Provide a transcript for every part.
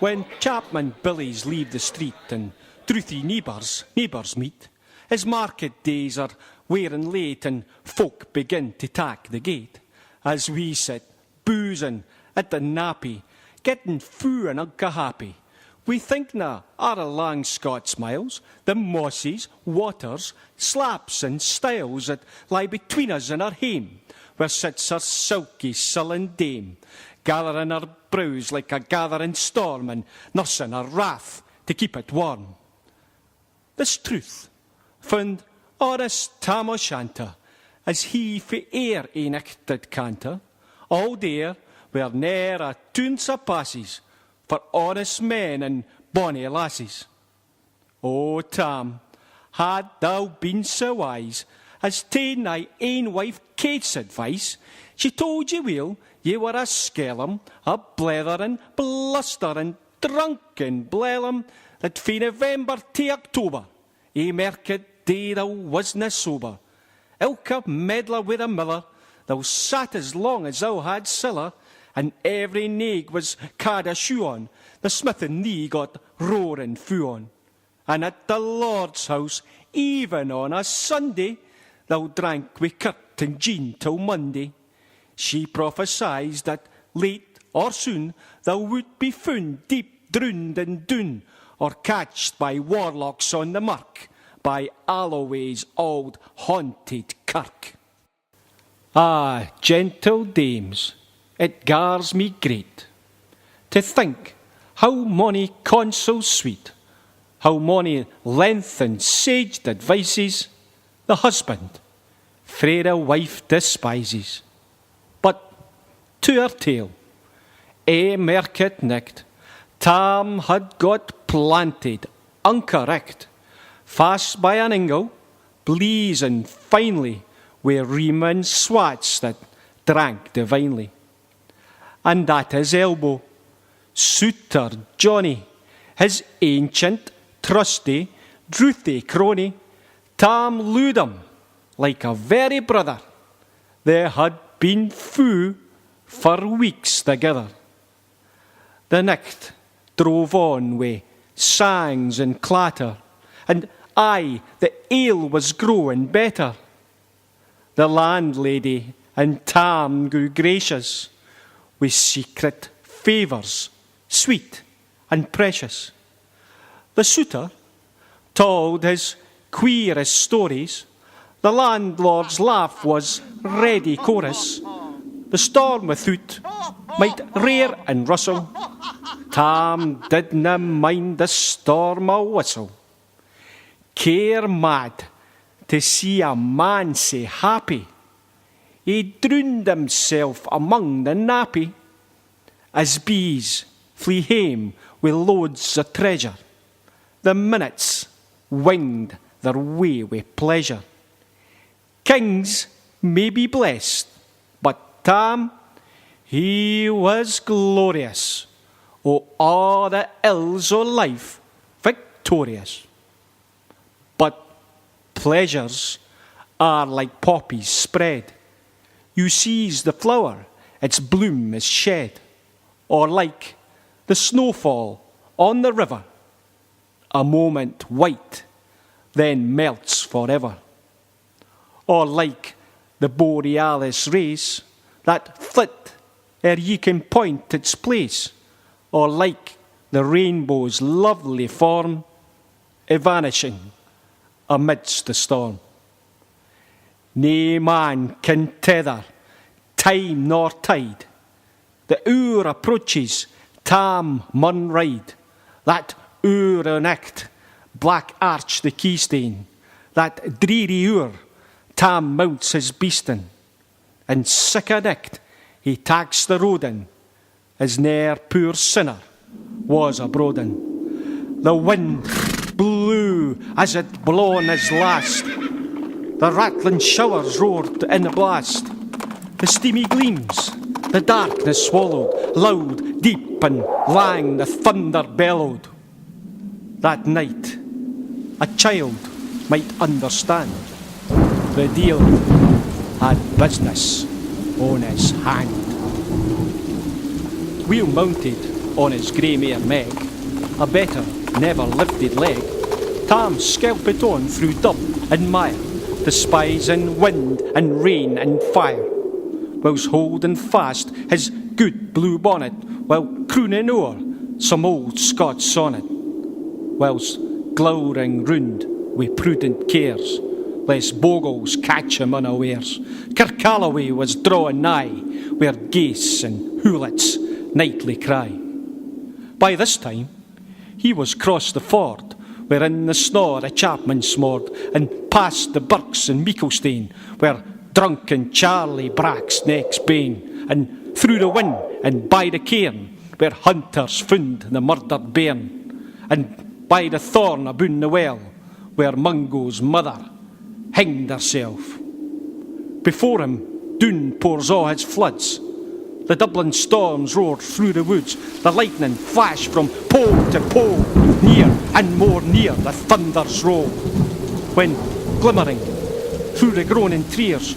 When chapman billies leave the street and truthy neighbours meet, his market days are wearing late and folk begin to tack the gate. As we sit boozing at the nappy, getting foo and ugga happy, we think na our lang Scots miles, the mosses, waters, slaps and stiles that lie between us and our hame, where sits our sulky, sullen dame, gathering her brows like a gathering storm and nursing her wrath to keep it warm. This truth found honest TamO'Shanter, as he for e'er enacted canter, all there where ne'er a tune surpasses for honest men and bonny lasses. O Tam, had thou been so wise as ta'en thy ain wife Kate's advice, she told you well ye were a skellum, a bletherin', blusterin', drunken blellum, that fae November to October, a market day thou wasna sober. Ilka meddler with a miller, thou sat as long as thou had siller, and every naig was card a shoe on, the smith and thee got roaring foo on. And at the Lord's house, even on a Sunday, thou drank wi' Kurt and Jean till Monday. She prophesied that late or soon thou would be found deep drowned in Doon, or catched by warlocks on the Mark, by Alloway's old haunted kirk. Ah, gentle dames, it gars me great to think how mony counsels sweet, how mony lengthened saged advices the husband frae a wife despises. But to our tale, a market night, Tam had got planted, uncorrect, fast by an ingle, bleezing finely, wi' reeman swats that drank divinely. And at his elbow, Suitor Johnny, his ancient, trusty, drouthy crony, Tam looed him like a very brother. They had been foo for weeks together. The night drove on wi' sangs and clatter, and aye, the ale was growing better. The landlady and Tam grew gracious, with secret favours, sweet and precious. The suitor told his queerest stories. The landlord's laugh was ready chorus. The storm without might rear and rustle. Tam didna mind the storm a whistle. Care mad to see a man sae happy, he drowned himself among the nappy, as bees flee hame with loads of treasure. The minutes winged their way with pleasure. Kings may be blessed, but Tam, he was glorious, o' all the ills o' life victorious. But pleasures are like poppies spread. You seize the flower, its bloom is shed, or like the snowfall on the river, a moment white, then melts forever. Or like the borealis rays that flit ere ye can point its place, or like the rainbow's lovely form, evanishing amidst the storm. Nae man can tether time nor tide. The hour approaches, Tam mun ride. That hour o' night, black arch the keystane. That dreary hour, Tam mounts his beastin', and sick o' night he tacks the roadin', as ne'er poor sinner was abroadin'. The wind blew as it blown his last. The rattling showers roared in the blast. The steamy gleams, the darkness swallowed. Loud, deep and lang the thunder bellowed. That night, a child might understand. The deal had business on his hand. Wheel mounted on his grey mare Meg, a better never lifted leg, Tam skelpit on through dub and mire, despising wind and rain and fire, whilst holding fast his good blue bonnet, while crooning o'er some old Scots sonnet, whilst glowering round with prudent cares, lest bogles catch him unawares. Kirkalloway was drawing nigh, where geese and hoolits nightly cry. By this time he was crossed the ford, where in the snore a chapman snored, and past the birks and Meeklestane, where drunken Charlie bracks next bane, and through the wind and by the cairn, where hunters found the murdered bairn, and by the thorn aboon the well, where Mungo's mother hanged herself. Before him doon pours all his floods. The Dublin storms roar through the woods, the lightning flash from pole to pole, near and more near the thunders roll. When, glimmering through the groaning trees,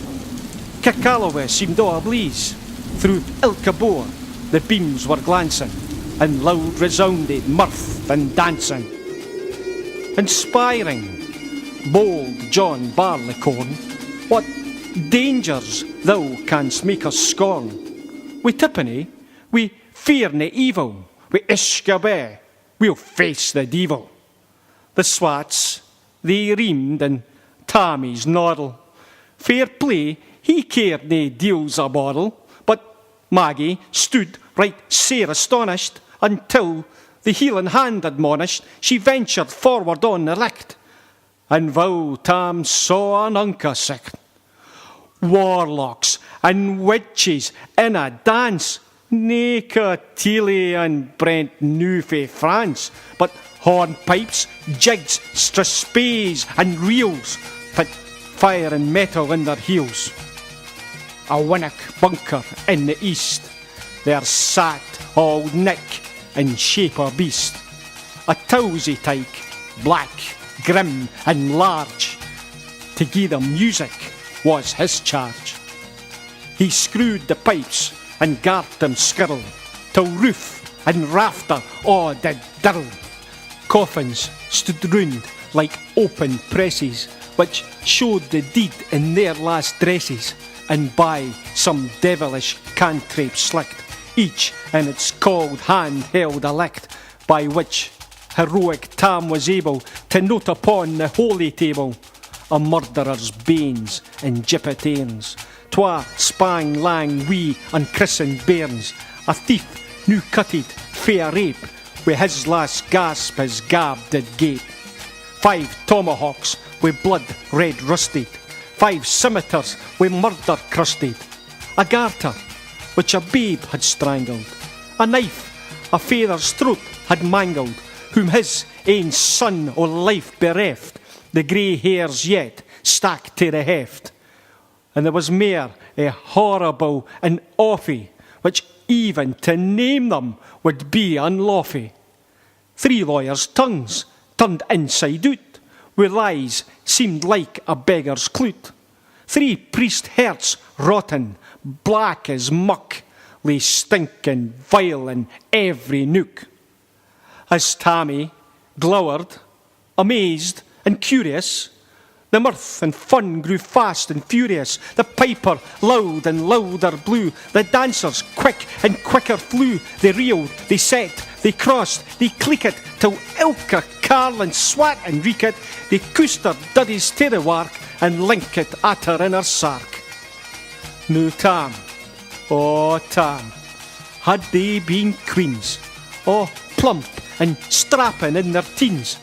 Kirkalloway seemed all ablaze. Through Ilkabore the beams were glancing, and loud resounded mirth and dancing. Inspiring bold John Barleycorn, what dangers thou canst make us scorn. We tippenny, we fear nae evil, we Ishkabe, we'll face the devil. The swats, they reamed and Tammy's noddle. Fair play, he cared nae deals a bottle, but Maggie stood right sair astonished, until the healing hand admonished, she ventured forward on the licht, and vow Tam saw an unca sicht. Warlocks and witches in a dance, nae cotillion Brent new fae France, but hornpipes, jigs, strathspeys and reels, put fire and metal in their heels. A winnock bunker in the east, there sat old Nick in shape of beast, a towsy tyke, black, grim and large. To gie them music was his charge. He screwed the pipes and gart them skirl, till roof and rafter all did dirl. Coffins stood round like open presses, which showed the deed in their last dresses, and by some devilish cantrip slicked, each in its cold hand held a licht, by which heroic Tam was able to note upon the holy table a murderer's banes and jippetairns, twa spang lang wee unchristened bairns, a thief new cutted fair rape, with his last gasp his gab did gape. 5 tomahawks with blood red rusted, 5 scimitars with murder crusted, a garter which a babe had strangled, a knife a father's throat had mangled, whom his ain son o' life bereft, the grey hairs yet stack to the heft. And there was mair a horrible and awful, which even to name them would be unlawful. 3 lawyers' tongues turned inside out, with lies seemed like a beggar's clout. 3 priest hearts rotten, black as muck, lay stinking vile in every nook. As Tammy glowered, amazed and curious, the mirth and fun grew fast and furious. The piper loud and louder blew, the dancers quick and quicker flew. They reeled, they set, they crossed, they clicked, till ilka carlin swat and reekit. They coosed her duddies to the wark, and linkit at her in her sark. Now Tam, oh Tam, had they been queens, oh plump and strapping in their teens,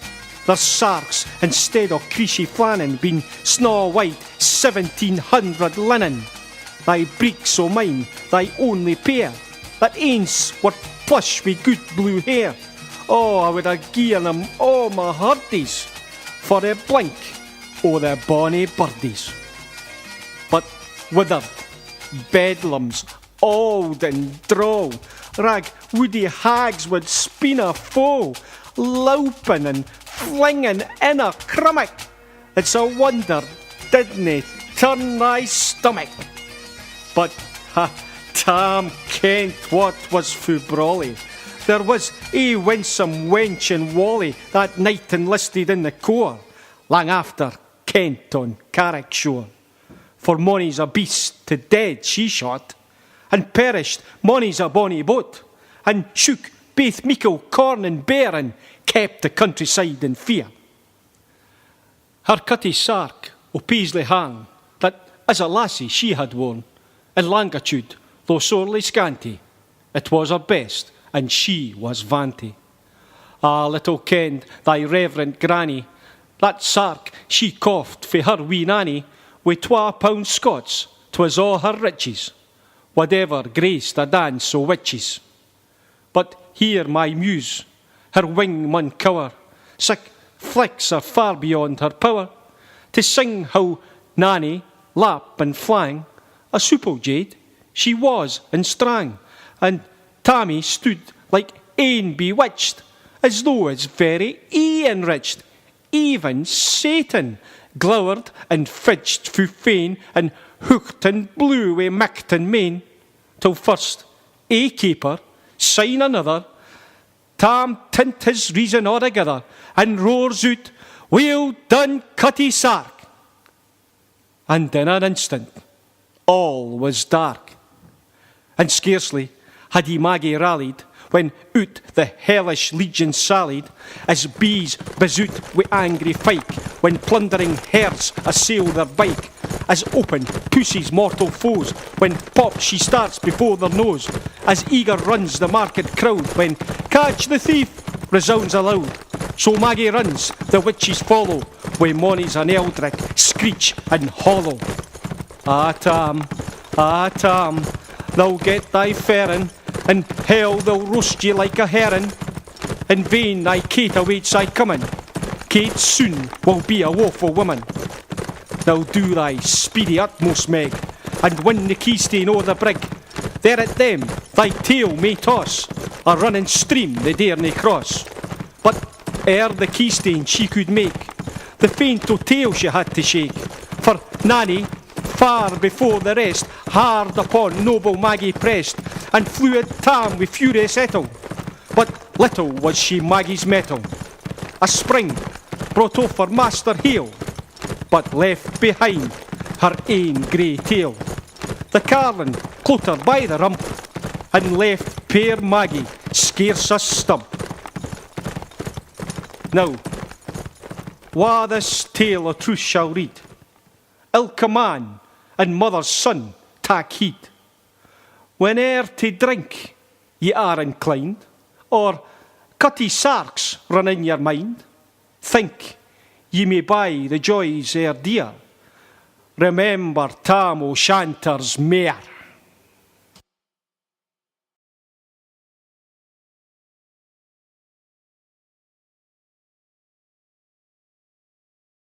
their sarks, instead of creasy flannin, been snaw white 1700 linen. Thy breeks o' mine, thy only pair, that ains were plush with good blue hair. Oh, I would have gi'en them all my hearties for the blink o' the bonny birdies. But withered bedlams, old and droll, rag woody hags would speen a foe, louping and flinging in a crummock. It's a wonder didn't turn thy stomach. But Tam kent what was fu brawly. there was a winsome wench in Whalley that night enlisted in the corps, lang after Kent on Carrickshore. For mony's a beast to dead she shot, and perished mony's a bonny boat, and shook baith meikle corn and bear, and kept the countryside in fear. Her cutty sark o' Paisley hang, that as a lassie she had worn, in longitude, though sorely scanty, it was her best, and she was vanity. Ah, little kenned thy reverent granny, that sark she coughed for her wee nanny, wi' £12 Scots, 'twas all her riches, whatever graced a dance o' witches. But here my muse, her wing mun cower, sic flicks are far beyond her power, to sing how nanny, lap and flang, a supple jade, she was and strang, and Tammy stood like ane bewitched, as though it's very enriched. Even Satan glowered and fidged fu fain, and hooked and blew wi' micht and main, till first a caper, syne another, Tam tint his reason altogether, and roars out, "Well done, Cutty Sark!" And in an instant all was dark, and scarcely had he Maggie rallied, when out the hellish legion sallied, as bees bezoot wi' angry fyke, when plundering herds assail their bike, as open pussy's mortal foes, when pop she starts before their nose, as eager runs the market crowd, when "Catch the thief!" resounds aloud. So Maggie runs, the witches follow, wi' monies and eldrick screech and hollow. Ah, Tam, thou'll get thy ferrin, and hell they'll roast ye like a herring. In vain thy Kate awaits thy coming, Kate soon will be a woeful woman. Now do thy speedy utmost, Meg, and win the keystane o'er the brig. There at them thy tail may toss, a running stream they dare nae cross. But ere the keystane she could make, the faint o' tail she had to shake, for Nanny, far before the rest, hard upon noble Maggie pressed, and flew at Tam with furious ettle. But little was she Maggie's mettle. A spring brought off her master heel, but left behind her ain grey tail. The carlin clout her by the rump, and left puir Maggie scarce a stump. Now, wha this tale of truth shall read, ilka man and mother's son tak heed. Whene'er to drink ye are inclined, or cutty sarks run in your mind, think ye may buy the joys ere dear. Remember Tam O'Shanter's mare.